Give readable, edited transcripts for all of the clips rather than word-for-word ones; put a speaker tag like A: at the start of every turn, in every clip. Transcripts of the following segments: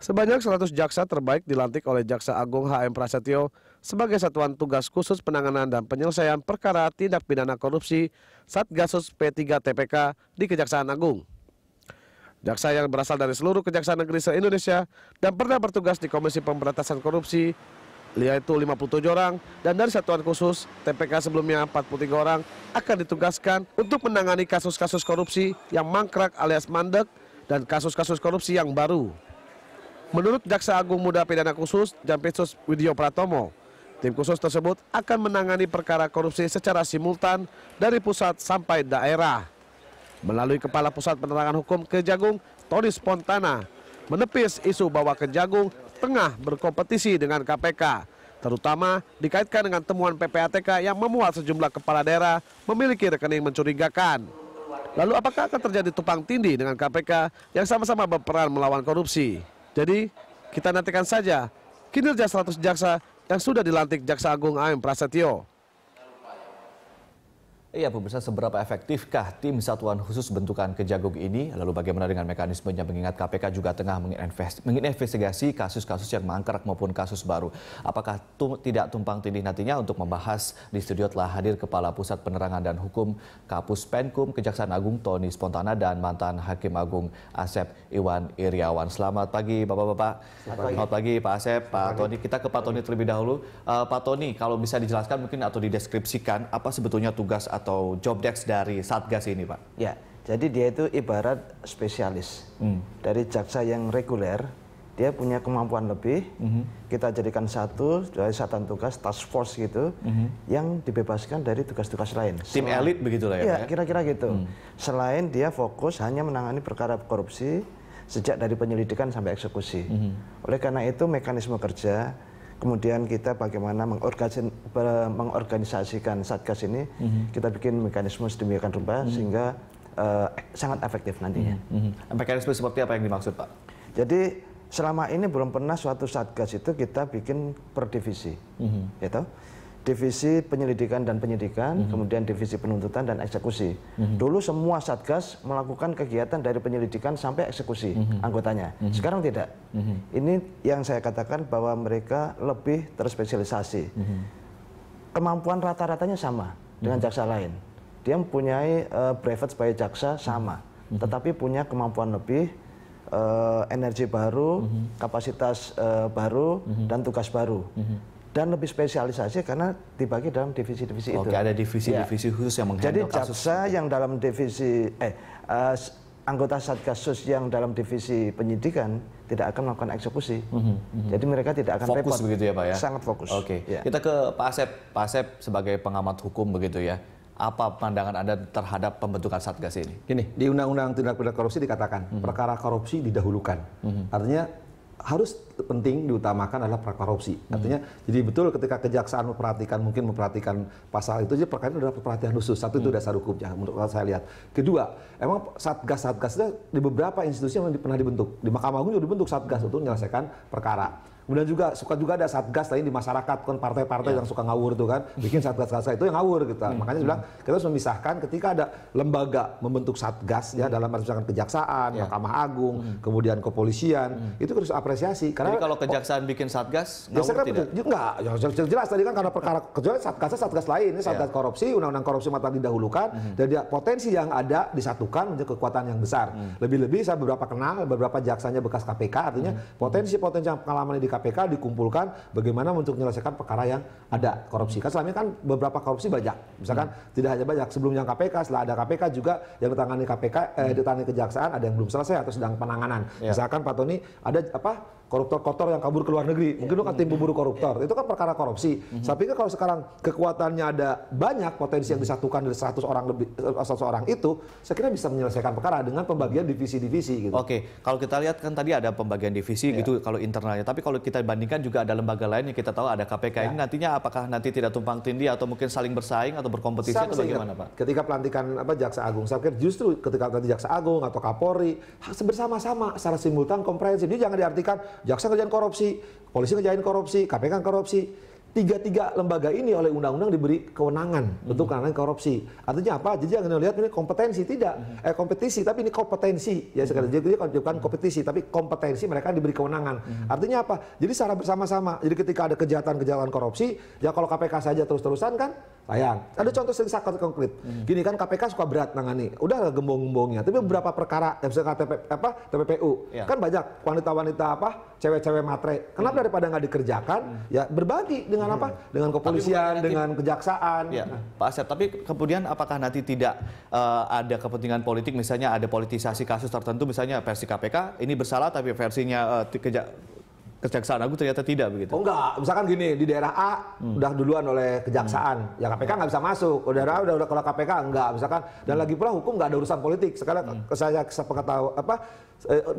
A: Sebanyak 100 jaksa terbaik dilantik oleh Jaksa Agung HM Prasetyo sebagai Satuan Tugas Khusus Penanganan dan Penyelesaian Perkara Tindak Pidana Korupsi Satgasus P3 TPK di Kejaksaan Agung. Jaksa yang berasal dari seluruh Kejaksaan Negeri se-Indonesia dan pernah bertugas di Komisi Pemberantasan Korupsi, yaitu 57 orang, dan dari Satuan Khusus TPK sebelumnya 43 orang akan ditugaskan untuk menangani kasus-kasus korupsi yang mangkrak alias mandek dan kasus-kasus korupsi yang baru. Menurut Jaksa Agung Muda Pidana Khusus Jampitsus Widyo Pratomo, tim khusus tersebut akan menangani perkara korupsi secara simultan dari pusat sampai daerah. Melalui Kepala Pusat Penerangan Hukum Kejagung, Tony Spontana, menepis isu bahwa Kejagung tengah berkompetisi dengan KPK, terutama dikaitkan dengan temuan PPATK yang memuat sejumlah kepala daerah memiliki rekening mencurigakan. Lalu apakah akan terjadi tumpang tindih dengan KPK yang sama-sama berperan melawan korupsi? Jadi, kita nantikan saja kinerja 100 jaksa yang sudah dilantik Jaksa Agung HM Prasetyo.
B: Iya, pemirsa, seberapa efektifkah tim Satuan Khusus bentukan Kejagung ini? Lalu bagaimana dengan mekanismenya, mengingat KPK juga tengah menginvestigasi kasus-kasus yang mangkrak maupun kasus baru. Apakah tidak tumpang tindih nantinya? Untuk membahas di studio telah hadir Kepala Pusat Penerangan dan Hukum Kapus Penkum Kejaksaan Agung Tony Spontana dan mantan Hakim Agung Asep Iwan Iriawan. Selamat pagi Bapak-Bapak. Selamat pagi Pak Asep, Pak Tony. Kita ke Pak Tony terlebih dahulu. Pak Tony, kalau bisa dijelaskan mungkin atau dideskripsikan apa sebetulnya tugas atau job desk dari Satgas ini, Pak?
C: Ya, jadi dia itu ibarat spesialis. Dari jaksa yang reguler, dia punya kemampuan lebih. Kita jadikan satu dari satuan tugas task force gitu, yang dibebaskan dari tugas-tugas lain.
B: Tim elit begitulah ya?
C: Iya, kira-kira gitu. Selain dia fokus hanya menangani perkara korupsi sejak dari penyelidikan sampai eksekusi. Oleh karena itu mekanisme kerja, kemudian kita bagaimana mengorganisasikan Satgas ini, kita bikin mekanisme sedemikian rupa sehingga sangat efektif nantinya.
B: Mekanisme seperti apa yang dimaksud, Pak?
C: Jadi selama ini belum pernah suatu Satgas itu kita bikin per divisi, gitu. Divisi penyelidikan dan penyidikan, kemudian divisi penuntutan dan eksekusi. Dulu semua Satgas melakukan kegiatan dari penyelidikan sampai eksekusi anggotanya. Sekarang tidak. Ini yang saya katakan bahwa mereka lebih terspesialisasi. Kemampuan rata-ratanya sama dengan jaksa lain. Dia mempunyai brevet sebagai jaksa sama, tetapi punya kemampuan lebih, energi baru, kapasitas baru, dan tugas baru. Dan lebih spesialisasi karena dibagi dalam divisi-divisi itu.
B: Oke, ada divisi-divisi khusus yang menghandle kasus.
C: Jadi jaksa yang dalam divisi, anggota Satgasus yang dalam divisi penyidikan tidak akan melakukan eksekusi. Jadi mereka tidak akan
B: fokus
C: repot.
B: Begitu ya, Pak ya?
C: Sangat fokus.
B: Oke,
C: ya.
B: Kita ke Pak Asep. Pak Asep sebagai pengamat hukum begitu ya. Apa pandangan Anda terhadap pembentukan Satgas ini?
D: Gini, di Undang-Undang Tindak Pidana Korupsi dikatakan perkara korupsi didahulukan. Artinya harus penting diutamakan adalah perkara korupsi. Artinya jadi betul ketika kejaksaan memperhatikan pasal itu, jadi perkara itu adalah perhatian khusus. Satu itu dasar hukumnya menurut saya lihat. Kedua, emang Satgas itu di beberapa institusi yang pernah dibentuk. Di Mahkamah Agung juga dibentuk Satgas untuk menyelesaikan perkara. Kemudian juga ada Satgas lain di masyarakat, kan partai-partai yang suka ngawur itu kan, bikin Satgas itu yang ngawur gitu. Makanya saya bilang kita harus memisahkan ketika ada lembaga membentuk Satgas ya dalam misalkan kejaksaan, Mahkamah Agung, kemudian kepolisian, itu harus apresiasi. Karena
B: jadi kalau kejaksaan bikin Satgas ngawur tidak?
D: Enggak, ya jelas tadi kan karena perkara kecuali Satgas lain, ini Satgas korupsi, undang-undang korupsi mata didahulukan, dan dia potensi yang ada disatukan menjadi kekuatan yang besar. Lebih-lebih saya beberapa jaksanya bekas KPK, artinya potensi-potensi yang pengalaman di KPK dikumpulkan bagaimana untuk menyelesaikan perkara yang ada korupsi. Kan selama ini kan beberapa korupsi banyak. Misalkan tidak hanya banyak sebelum yang KPK, setelah ada KPK juga yang ditangani ditangani kejaksaan ada yang belum selesai atau sedang penanganan. Misalkan Pak Tony ada koruptor-koruptor yang kabur ke luar negeri. Mungkin itu kan tim pemburu koruptor. Itu kan perkara korupsi. Saya pikir kalau sekarang kekuatannya ada banyak potensi yang disatukan dari 100 orang itu, saya kira bisa menyelesaikan perkara dengan pembagian divisi-divisi gitu.
B: Oke, kalau kita lihat kan tadi ada pembagian divisi gitu kalau internalnya. Tapi kalau kita bandingkan juga ada lembaga lain yang kita tahu ada KPK ini, nantinya apakah nanti tidak tumpang tindih atau mungkin saling bersaing atau berkompetisi atau bagaimana, Pak?
D: Ketika pelantikan Jaksa Agung, saya pikir justru ketika nanti Jaksa Agung atau Kapolri bersama-sama secara simultan komprehensif. Jadi jangan diartikan jaksa ngerjain korupsi, polisi ngerjain korupsi, KPK korupsi. tiga lembaga ini oleh undang-undang diberi kewenangan untuk penanganan korupsi. Artinya apa? Jadi jangan lihat ini kompetensi, tidak. Kompetisi, tapi ini kompetensi. Ya sekali jadi bukan kompetisi, tapi kompetensi mereka diberi kewenangan. Artinya apa? Jadi secara bersama-sama. Jadi ketika ada kejahatan korupsi, ya kalau KPK saja terus-terusan kan sayang. Ada contoh sering sangat konkret. Gini kan KPK suka berat nangani. Udah gembong-gembongnya. Tapi beberapa perkara misalnya TPPU kan banyak wanita-wanita cewek-cewek matre. Kenapa daripada nggak dikerjakan? Ya berbagi dengan apa? Dengan kepolisian, dengan kejaksaan.
B: Ya, Pak Asep, tapi kemudian apakah nanti tidak ada kepentingan politik, misalnya ada politisasi kasus tertentu, misalnya versi KPK ini bersalah tapi versinya Kejaksaan Agung ternyata tidak begitu?
D: Oh enggak, misalkan gini, di daerah A udah duluan oleh kejaksaan, ya KPK nggak bisa masuk. Daerah A udah kalau KPK enggak, misalkan. Dan lagi pula hukum nggak ada urusan politik. Sekarang saya sepengetahuan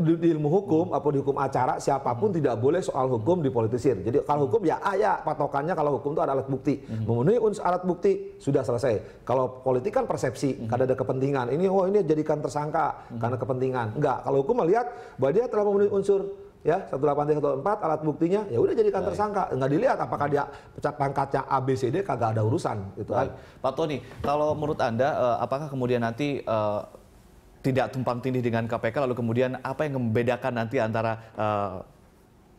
D: di ilmu hukum, di hukum acara, siapapun tidak boleh soal hukum dipolitisir. Jadi kalau hukum ya patokannya kalau hukum itu ada alat bukti. Memenuhi unsur alat bukti sudah selesai. Kalau politik kan persepsi, karena ada kepentingan. Ini jadikan tersangka karena kepentingan. Enggak, kalau hukum melihat bahwa dia telah memenuhi unsur 183 184 alat buktinya, ya udah jadikan tersangka. Nggak dilihat apakah dia pangkatnya A, B, C, D, kagak ada urusan. Gitu.
B: Pak Tony, kalau menurut Anda, apakah kemudian nanti tidak tumpang tindih dengan KPK, lalu kemudian apa yang membedakan nanti antara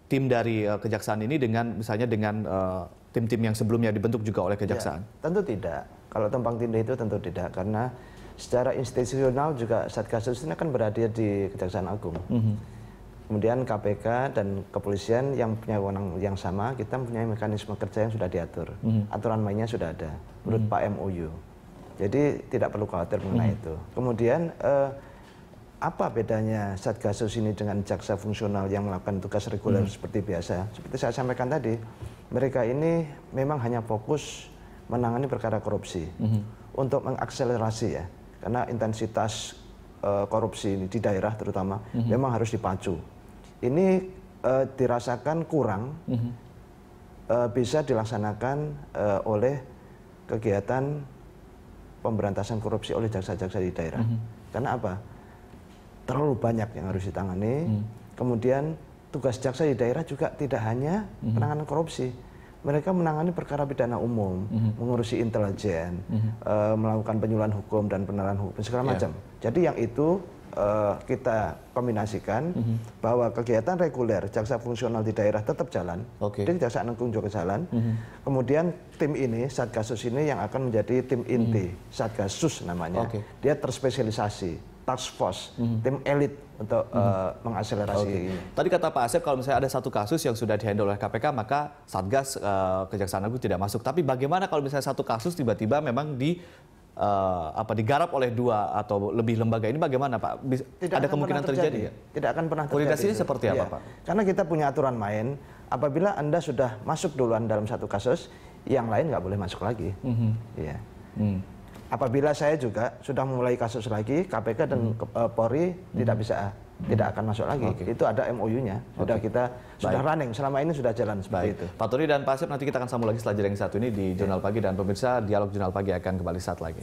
B: tim dari Kejaksaan ini dengan misalnya dengan tim-tim yang sebelumnya dibentuk juga oleh Kejaksaan?
C: Ya, tentu tidak. Kalau tumpang tindih itu tentu tidak, karena secara institusional juga Satgasus ini kan berada di Kejaksaan Agung. Kemudian KPK dan kepolisian yang punya wewenang yang sama, kita mempunyai mekanisme kerja yang sudah diatur. Aturan mainnya sudah ada menurut Pak MOU. Jadi tidak perlu khawatir mengenai itu. Kemudian apa bedanya Satgasus ini dengan jaksa fungsional yang melakukan tugas reguler seperti biasa? Seperti saya sampaikan tadi, mereka ini memang hanya fokus menangani perkara korupsi untuk mengakselerasi ya, karena intensitas korupsi di daerah terutama memang harus dipacu. Ini dirasakan kurang bisa dilaksanakan oleh kegiatan pemberantasan korupsi oleh jaksa-jaksa di daerah. Karena apa? Terlalu banyak yang harus ditangani. Kemudian tugas jaksa di daerah juga tidak hanya penanganan korupsi. Mereka menangani perkara pidana umum, mengurusi intelijen, melakukan penyuluhan hukum dan penerangan hukum segala macam. Jadi yang itu kita kombinasikan bahwa kegiatan reguler jaksa fungsional di daerah tetap jalan, di Kejaksaan Agung juga jalan. Kemudian tim ini, Satgasus ini yang akan menjadi tim inti, Satgasus namanya. Dia terspesialisasi, task force, tim elit untuk mengakselerasi ini.
B: Tadi kata Pak Asep, kalau misalnya ada satu kasus yang sudah dihandle oleh KPK, maka Satgas Kejaksaan Agung tidak masuk. Tapi bagaimana kalau misalnya satu kasus tiba-tiba memang digarap oleh dua atau lebih lembaga ini, bagaimana Pak? Ada kemungkinan terjadi ya?
C: Tidak akan pernah terjadi.
B: Koordinasi ini seperti apa Pak?
C: Karena kita punya aturan main, apabila Anda sudah masuk duluan dalam satu kasus, yang lain nggak boleh masuk lagi. Apabila saya juga sudah mulai kasus lagi, KPK dan Polri tidak akan masuk lagi. Itu ada MOU-nya. Sudah running, selama ini sudah jalan seperti itu.
B: Pak Tony dan Pak Asep, nanti kita akan sambung lagi setelah jeda yang satu ini di Jurnal Pagi, dan pemirsa, Dialog Jurnal Pagi akan kembali saat lagi.